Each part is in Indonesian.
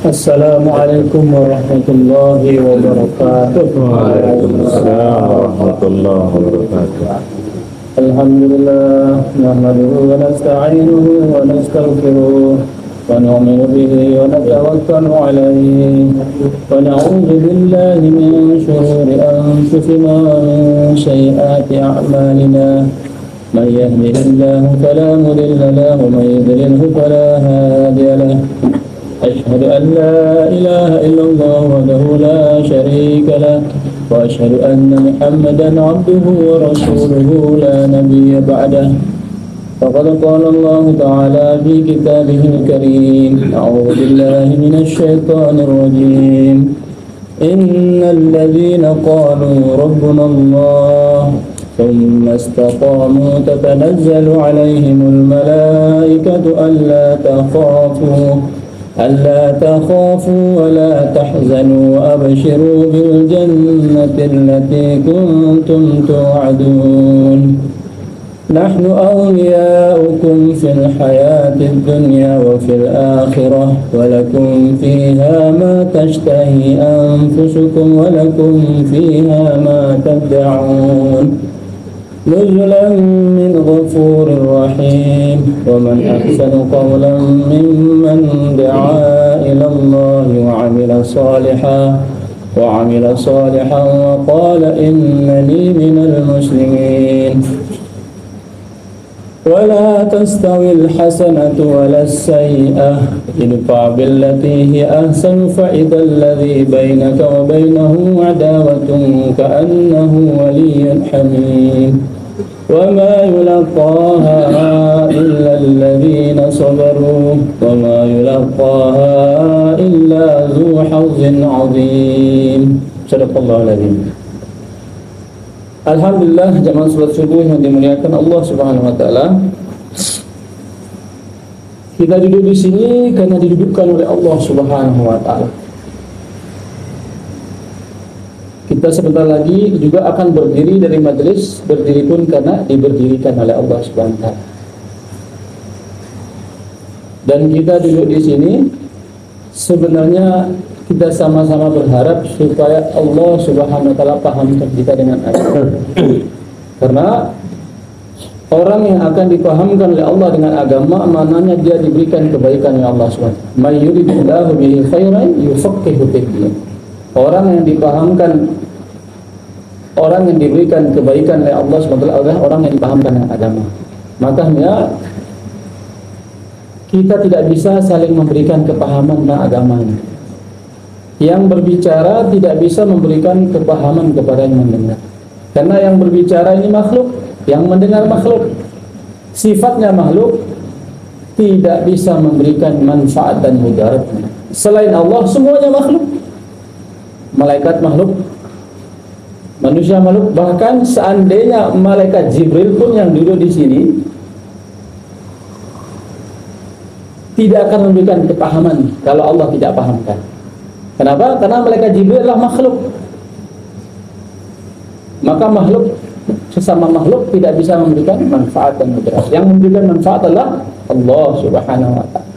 Assalamualaikum warahmatullahi wabarakatuh. Waalaikumsalam warahmatullahi wabarakatuh. Alhamdulillah, nahmaduhu wa nasta'inuhu wa nastaghfiruh wa nu'minu bihi wa natawakkalu alayhi wa na'udzu billahi min shururi anfusina wa min sayyiati a'malina. من يهده الله فلا مضل له ومن يضلله فلا هادي له أشهد أن لا إله إلا الله وحده لا شريك له وأشهد أن محمدا عبده ورسوله لا نبي بعده فقد قال الله تعالى في كتابه الكريم أعوذ بالله من الشيطان الرجيم إن الذين قالوا ربنا الله ثم استقاموا تتنزل عليهم الملائكة ألا تخافوا ولا تحزنوا وأبشروا بالجنة التي كنتم توعدون نحن أولياؤكم في الحياة الدنيا وفي الآخرة ولكم فيها ما تشتهي أنفسكم ولكم فيها ما تدعون نزلا من غفور رحيم ومن أحسن قولا ممن دعا إلى الله وعمل صالحا وقال إنني من المسلمين ولا تستوي الحسنة ولا السيئة ادفع بالتي هي أحسن فإذا الذي بينك وبينه عداوة كأنه ولي حميم وما يلقاها إلا الذين صبروا وما يلقاها إلا ذو حظ عظيم صدق الله العظيم. Alhamdulillah, jamaah salat subuh yang dimuliakan Allah Subhanahu wa taala. Kita duduk di sini karena didudukkan oleh Allah Subhanahu wa taala. Kita sebentar lagi juga akan berdiri dari majelis, berdiri pun karena diberdirikan oleh Allah Subhanahu wa taala. Dan kita duduk di sini sebenarnya kita sama-sama berharap supaya Allah Subhanahu wa taala pahamkan kita dengan agama. Karena orang yang akan dipahamkan oleh Allah dengan agama, maknanya dia diberikan kebaikan oleh Allah Subhanahu wa taala. May yuridillahu bihi khairan yufaqihu fid-din. Orang yang dipahamkan, orang yang diberikan kebaikan oleh Allah Subhanahu wa taala adalah orang yang dipahamkan dengan agama. Makanya kita tidak bisa saling memberikan kepahaman tentang agama ini. Yang berbicara tidak bisa memberikan kepahaman kepada yang mendengar. Karena yang berbicara ini makhluk, yang mendengar makhluk. Sifatnya makhluk, tidak bisa memberikan manfaat dan mudarat. Selain Allah, semuanya makhluk. Malaikat makhluk, manusia makhluk. Bahkan seandainya malaikat Jibril pun yang duduk di sini tidak akan memberikan kepahaman kalau Allah tidak pahamkan. Kenapa? Karena malaikat Jibril adalah makhluk. Maka makhluk, sesama makhluk tidak bisa memberikan manfaat dan mudarat. Yang memberikan manfaat adalah Allah Subhanahu wa taala.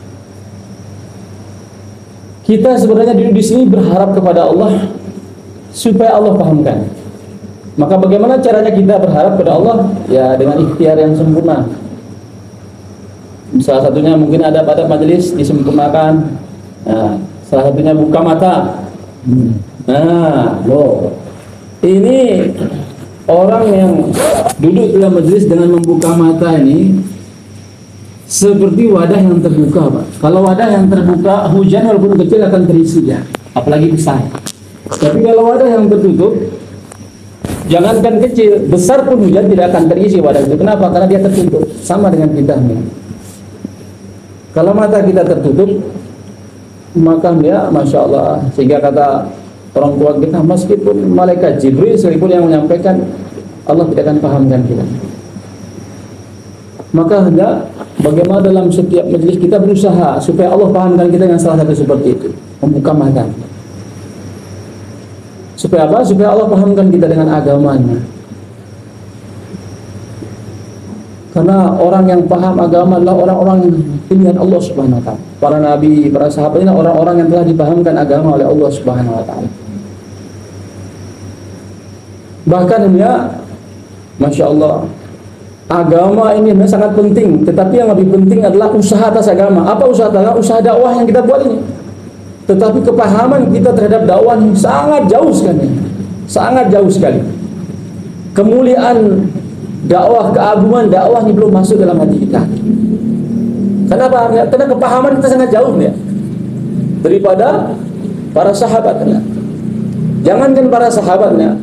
Kita sebenarnya duduk di sini berharap kepada Allah supaya Allah pahamkan. Maka bagaimana caranya kita berharap kepada Allah? Ya dengan ikhtiar yang sempurna. Salah satunya mungkin ada pada majelis disempurnakan. Nah, salah satunya buka mata. Nah, ini orang yang duduk dalam majelis dengan membuka mata ini seperti wadah yang terbuka, Pak. Kalau wadah yang terbuka, hujan walaupun kecil akan terisi ya, apalagi besar. Tapi kalau wadah yang tertutup, jangankan kecil, besar pun hujan tidak akan terisi wadah itu. Kenapa? Karena dia tertutup. Sama dengan kita nih. Kalau mata kita tertutup, maka dia, masya Allah, sehingga kata orang tua kita, meskipun malaikat Jibril sekalipun yang menyampaikan, Allah tidak akan pahamkan kita. Maka hendak bagaimana dalam setiap majelis kita berusaha supaya Allah pahamkan kita dengan salah satu seperti itu, membuka mata. Supaya apa? Supaya Allah pahamkan kita dengan agamanya. Karena orang yang paham agama adalah orang-orang pilihan Allah Subhanahu wa taala. Para nabi, para sahabat ini orang-orang yang telah dipahamkan agama oleh Allah Subhanahu wa taala. Bahkan ya, Masya Allah, agama ini memang sangat penting, tetapi yang lebih penting adalah usaha atas agama. Apa usaha atas? Usaha dakwah yang kita buat ini. Tetapi kepahaman kita terhadap dakwah ini sangat jauh sekali. Sangat jauh sekali. Kemuliaan dakwah, keagungan dakwah ini belum masuk dalam hati kita. Kenapa? Karena kepahaman kita sangat jauh ya daripada para sahabatnya. Jangankan para sahabatnya,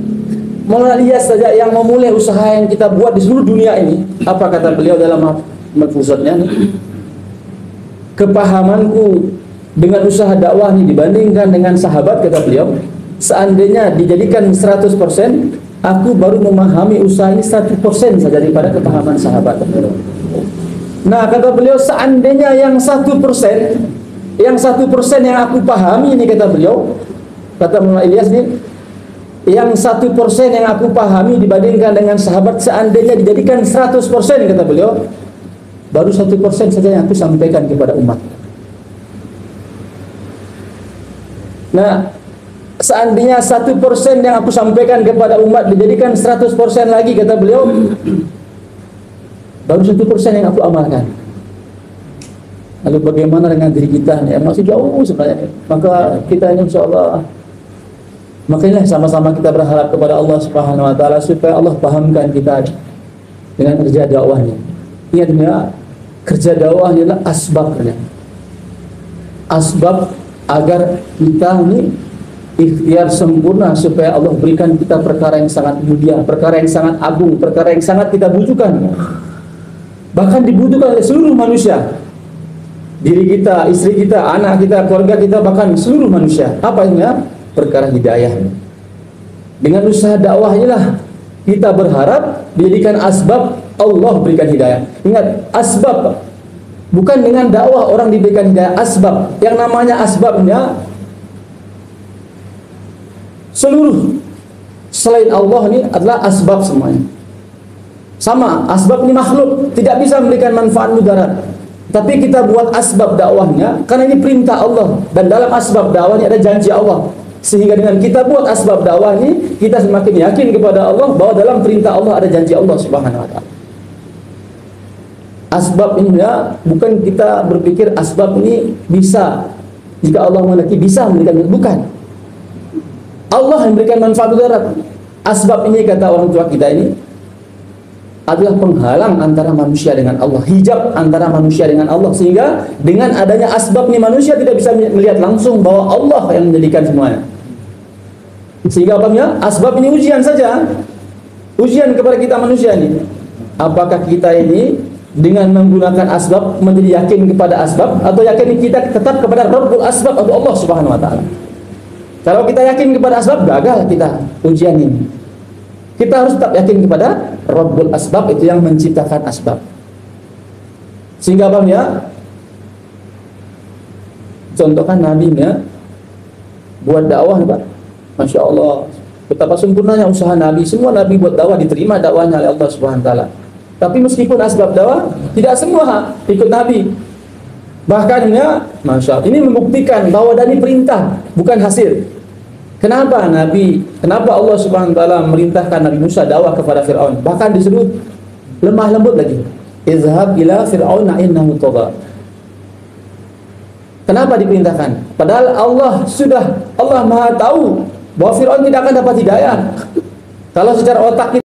Maulana Ilyas saja yang memulai usaha yang kita buat di seluruh dunia ini. Apa kata beliau dalam mafuzatnya? Kepahamanku dengan usaha dakwah ini dibandingkan dengan sahabat, kata beliau, seandainya dijadikan 100%, aku baru memahami usaha ini 1% saja daripada kepahaman sahabat. Nah, kata beliau, seandainya yang 1% yang aku pahami ini, kata beliau, kata Maulana Ilyas ini, yang 1% yang aku pahami dibandingkan dengan sahabat, seandainya dijadikan 100%, kata beliau, baru 1% saja yang aku sampaikan kepada umat. Nah, seandainya 1% yang aku sampaikan kepada umat dijadikan 100% lagi, kata beliau, baru 1% yang aku amalkan. Lalu bagaimana dengan diri kita? Ya, masih jauh sebenarnya. Maka kita ini insyaAllah, makanya sama-sama kita berharap kepada Allah Subhanahu wa taala supaya Allah pahamkan kita dengan kerja dakwahnya. Ingat ya, kerja dakwahnya adalah asbabnya. Asbab agar kita ini ikhtiar sempurna supaya Allah berikan kita perkara yang sangat mulia, perkara yang sangat agung, perkara yang sangat kita butuhkan. Bahkan dibutuhkan oleh seluruh manusia. Diri kita, istri kita, anak kita, keluarga kita, bahkan seluruh manusia. Apa ini ya? Perkara hidayah. Dengan usaha dakwah inilah kita berharap dijadikan asbab Allah berikan hidayah. Ingat, asbab bukan dengan dakwah orang diberikan hidayah. Asbab, yang namanya asbabnya seluruh selain Allah ini adalah asbab semuanya. Sama, asbab ini makhluk, tidak bisa memberikan manfaat mudarat. Tapi kita buat asbab dakwahnya karena ini perintah Allah, dan dalam asbab dakwahnya ada janji Allah. Sehingga dengan kita buat asbab dakwah ini, kita semakin yakin kepada Allah bahwa dalam perintah Allah ada janji Allah Subhanahu wa taala. Asbab ini ya, bukan kita berpikir asbab ini bisa, jika Allah menghendaki bisa memberikan, bukan. Allah yang memberikan manfaat mudarat. Asbab ini, kata orang tua kita ini, adalah penghalang antara manusia dengan Allah, hijab antara manusia dengan Allah, sehingga dengan adanya asbab ini manusia tidak bisa melihat langsung bahwa Allah yang menjadikan semuanya. Sehingga apanya? Asbab ini ujian saja, ujian kepada kita manusia ini. Apakah kita ini dengan menggunakan asbab menjadi yakin kepada asbab, atau yakin kita tetap kepada Rabbul Asbab atau Allah Subhanahu wa taala? Kalau kita yakin kepada asbab, gagal kita ujian ini. Kita harus tetap yakin kepada Rabbul Asbab, itu yang menciptakan asbab. Sehingga bang ya, contohkan Nabi ya, buat dakwah Pak, Masya Allah, betapa sempurnanya usaha Nabi. Semua Nabi buat dakwah, diterima dakwahnya oleh Allah Subhanahu wa taala. Tapi meskipun asbab dakwah, tidak semua ikut Nabi. Bahkan ya, Masya Allah, ini membuktikan bahwa dari perintah, bukan hasil. Kenapa Allah Subhanahu wa taala merintahkan Nabi Musa dakwah kepada Firaun? Bahkan disebut lemah lembut lagi. Izhab ila Fir'auna innahu tagha. Kenapa diperintahkan? Padahal Allah Maha tahu bahwa Firaun tidak akan dapat hidayah. Kalau secara otak